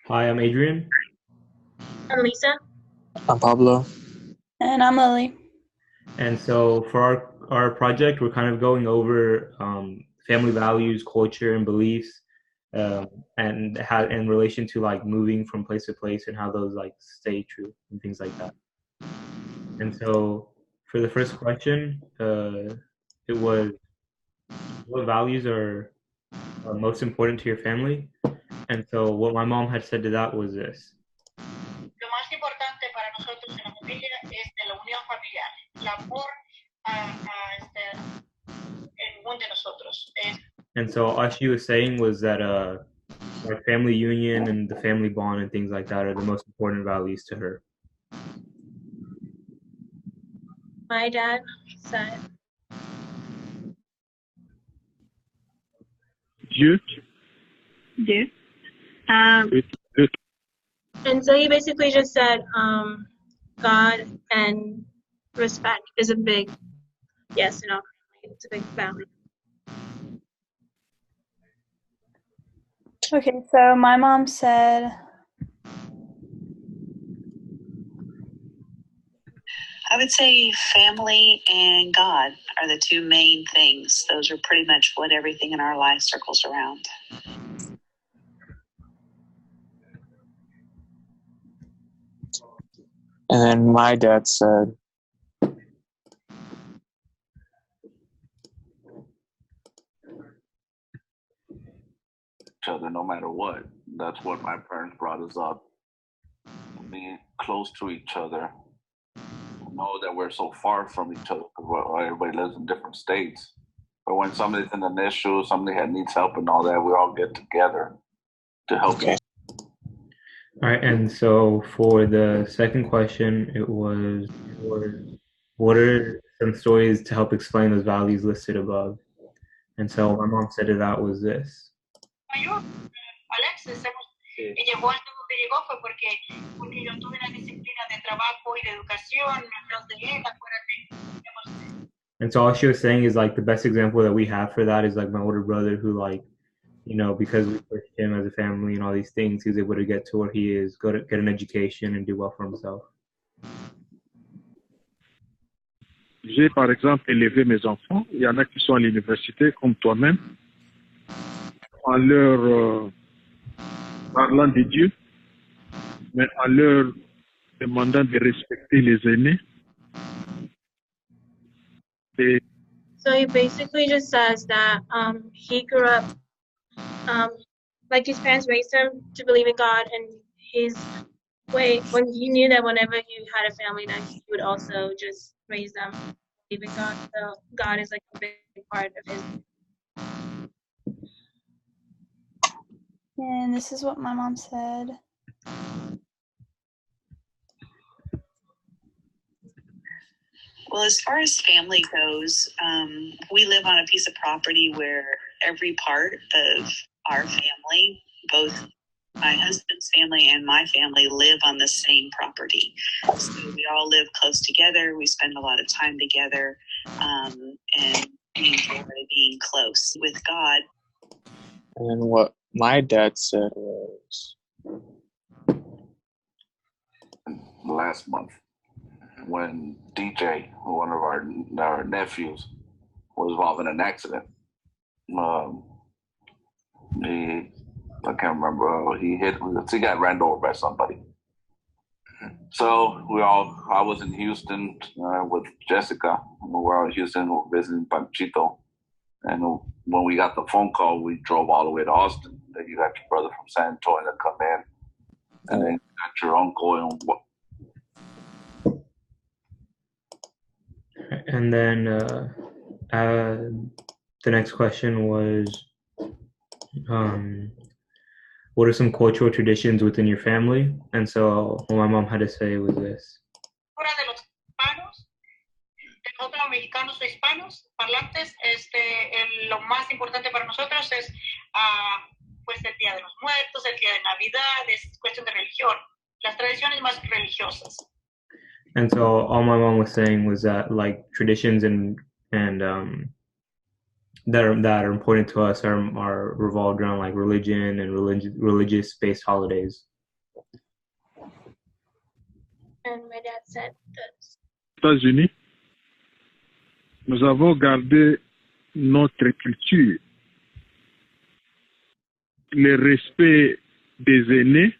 Hi, I'm Adrian. I'm Lisa. I'm Pablo. And I'm Lily. And so for our project, we're kind of going over family values, culture, and beliefs, um, and how in relation to like moving from place to place and how those like stay true and things like that. And so for the first question, it was what values are most important to your family? And so what my mom had said to that was this. Lo más importante para nosotros en la familia es de la unión familiar, el amor en uno de nosotros. And so all she was saying was that like family union and the family bond and things like that are the most important values to her. My dad said, Dieu. Dieu. Dieu. And so he basically just said, God and respect is a big yes in our family. It's a big family. Okay, so my mom said, I would say family and God are the two main things. Those are pretty much what everything in our life circles around. And then my dad said, each other no matter what. That's what my parents brought us up. Being close to each other. Know that we're so far from each other because everybody lives in different states. But when somebody's in an issue, somebody that needs help and all that, we all get together to help. Okay. All right, and so for the second question, it was what are some stories to help explain those values listed above? And so my mom said to that was this. Mayor, Alexis, llegó al donde llegó fue porque yo tuve la disciplina de trabajo y de educación, atrás de él, acuérdate. And so all she was saying is like the best example that we have for that is like my older brother who like, you know, because we pushed him as a family and all these things, he was able to get to where he is, go to get an education and do well for himself. J'ai, par exemple, élevé mes enfants. Il y en a qui sont à l'université, comme toi-même, en leur parlant de Dieu, mais en leur demandant de respecter les aînés. Et so he basically just says that he grew up, like his parents raised him to believe in God, and his way, when he knew that whenever he had a family, that he would also just raise them to believe in God. So God is like a big part of his. And this is what my mom said. Well, as far as family goes, we live on a piece of property where every part of our family, both my husband's family and my family, live on the same property. So we all live close together. We spend a lot of time together, and we enjoy being close with God. and then what my dad said was, Last month, when DJ, one of our nephews, was involved in an accident. I can't remember. He got ran over by somebody. So I was in Houston with Jessica. We were out in Houston visiting Panchito. And when we got the phone call, we drove all the way to Austin. Then you got your brother from San Antonio to come in. And then you got your uncle And then the next question was, what are some cultural traditions within your family? And so what my mom had to say was this. Fuera de los hispanos, de nosotros los mexicanos o hispanos parlantes, lo más importante para nosotros es pues el Día de los Muertos, el Día de Navidad, es cuestión de religión, las tradiciones más religiosas. And so all my mom was saying was that like traditions and that are important to us are revolved around like religion and religious based holidays. And my dad said this. États-Unis, nous avons gardé notre culture, le respect des aînés.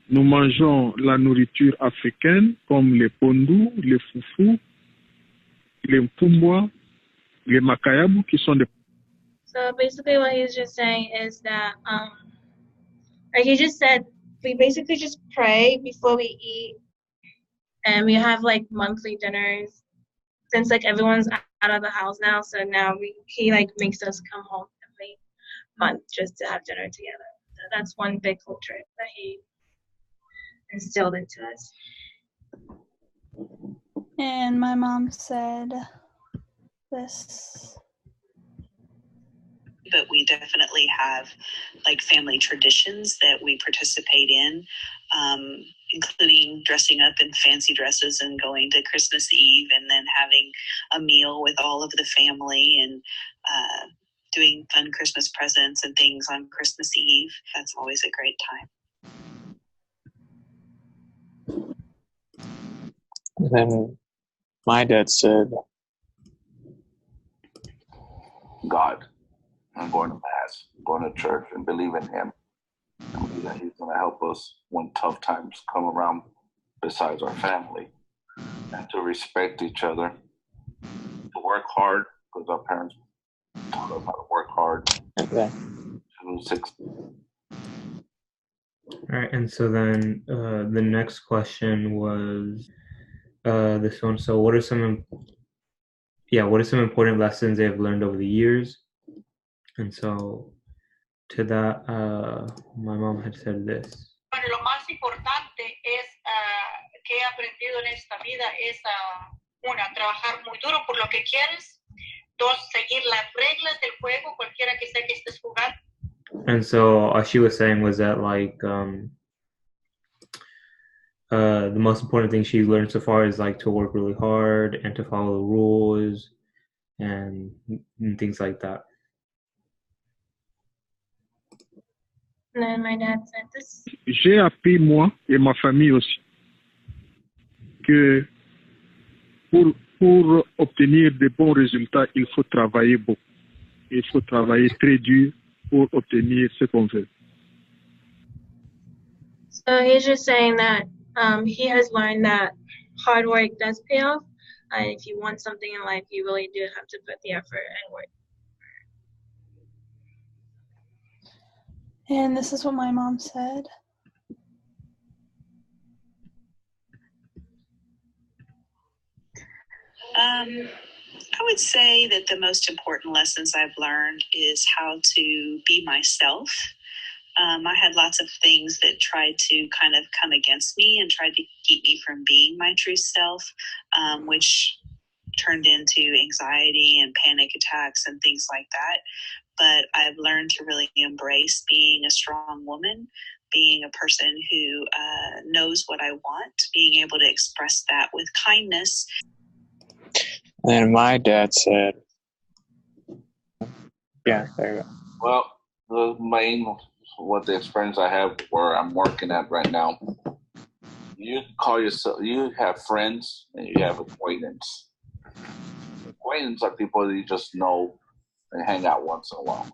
Nous mangeons la nourriture africaine comme les pondous, les foufous, les mpumbwa, les makayabu qui sont des... So basically what he's just saying is that, like he just said, we basically just pray before we eat, and we have like monthly dinners since like everyone's out of the house now. So now he like makes us come home every month just to have dinner together. So that's one big culture that he instilled into us. And my mom said this. But we definitely have like family traditions that we participate in, including dressing up in fancy dresses and going to Christmas Eve and then having a meal with all of the family and doing fun Christmas presents and things on Christmas Eve. That's always a great time. And then my dad said, God. I'm going to mass, going to church, and believe in Him. And believe that He's going to help us when tough times come around besides our family. And to respect each other, to work hard, because our parents taught us how to work hard. yeah. All right, and so then the next question was this one. So what are some important lessons they've learned over the years? And so to that, my mom had said this. Bueno, lo más importante es que he aprendido en esta vida es una, trabajar muy duro por lo que quieres. Dos, seguir las reglas del juego, cualquiera que sea que estés jugando. And so all she was saying was that like the most important thing she's learned so far is like to work really hard and to follow the rules and things like that. And then my dad said this. J'ai appris, moi et ma famille aussi, que pour obtenir de bons résultats, il faut travailler beaucoup. Il faut travailler très dur pour obtenir ce qu'on veut. So he's just saying that he has learned that hard work does pay off. And if you want something in life, you really do have to put the effort and work. And this is what my mom said. I would say that the most important lessons I've learned is how to be myself. I had lots of things that tried to kind of come against me and tried to keep me from being my true self, which turned into anxiety and panic attacks and things like that. But I've learned to really embrace being a strong woman, being a person who knows what I want, being able to express that with kindness. And my dad said, yeah, there you go. Well, the experience I have where I'm working at right now, you call yourself, you have friends and you have acquaintance. Acquaintance are people that you just know and hang out once in a while.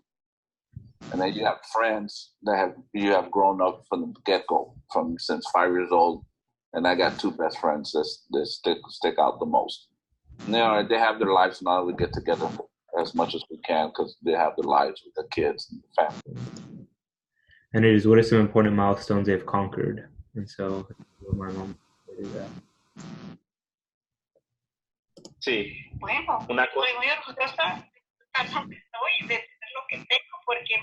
And then you have friends that you have grown up from the get-go, since 5 years old. And I got two best friends that stick out the most. They have their lives now. We get together as much as we can because they have their lives with the kids and the family. And it is, what are some important milestones they've conquered? And so my mom did that. Sí. Bueno, Una estoy muy orgullosa donde estoy de tener lo que tengo, porque en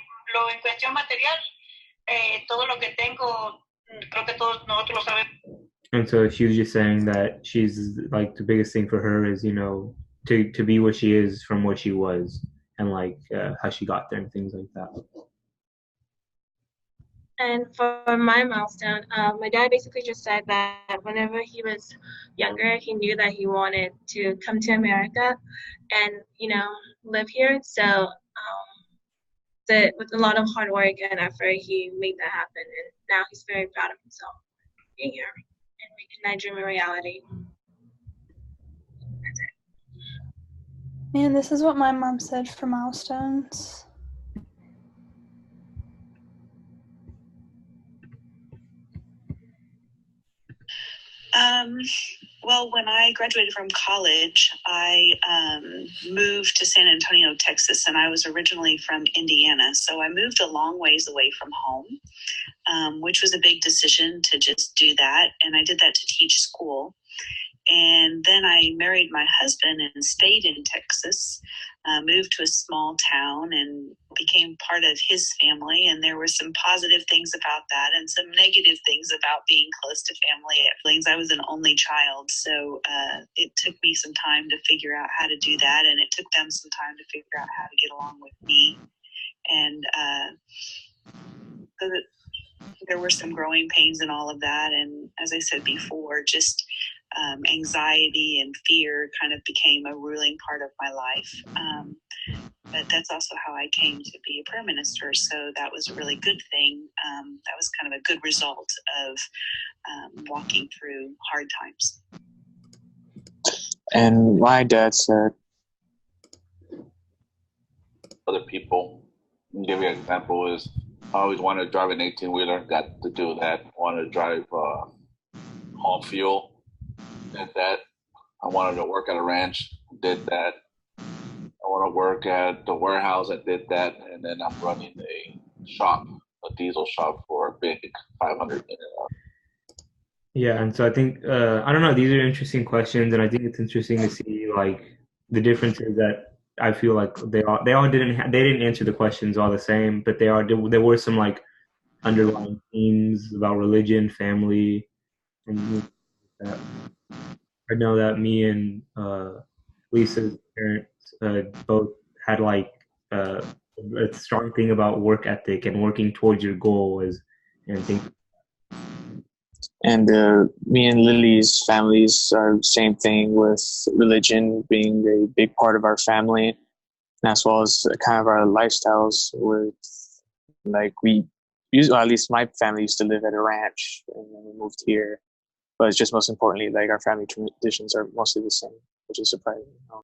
cuestión material, todo lo que tengo, creo que todos nosotros lo sabemos. And so she was just saying that she's like, the biggest thing for her is, to be where she is from where she was and like how she got there and things like that. And for my milestone, my dad basically just said that whenever he was younger, he knew that he wanted to come to America and, live here. So with a lot of hard work and effort, he made that happen. And now he's very proud of himself being here and making that dream a reality. Man, this is what my mom said for milestones. Well, when I graduated from college, I moved to San Antonio, Texas, and I was originally from Indiana. So I moved a long ways away from home, which was a big decision to just do that. And I did that to teach school. And then I married my husband and stayed in Texas, moved to a small town and became part of his family. And there were some positive things about that and some negative things about being close to family. I was an only child, so it took me some time to figure out how to do that. And it took them some time to figure out how to get along with me. And so there were some growing pains and all of that. And as I said before, just anxiety and fear kind of became a ruling part of my life. But that's also how I came to be a prayer minister. So that was a really good thing. That was kind of a good result of walking through hard times. And my dad said, Other people, I'll give you an example, is I always wanted to drive an 18-wheeler, got to do that. Wanted to drive home fuel, did that. I wanted to work at a ranch, did that. I want to work at the warehouse, I did that. And then I'm running a shop, a diesel shop for a big 500 unit. Yeah, and so I think I don't know. These are interesting questions, and I think it's interesting to see like the differences that I feel like they all didn't answer the questions all the same, but there were some like underlying themes about religion, family, and that. I know that me and Lisa's parents both had like a strong thing about work ethic and working towards your goal and things. and me and Lily's families are the same thing, with religion being a big part of our family, and as well as kind of our lifestyles. With like at least my family used to live at a ranch, and then we moved here. But it's just most importantly, like our family traditions are mostly the same, which is surprising.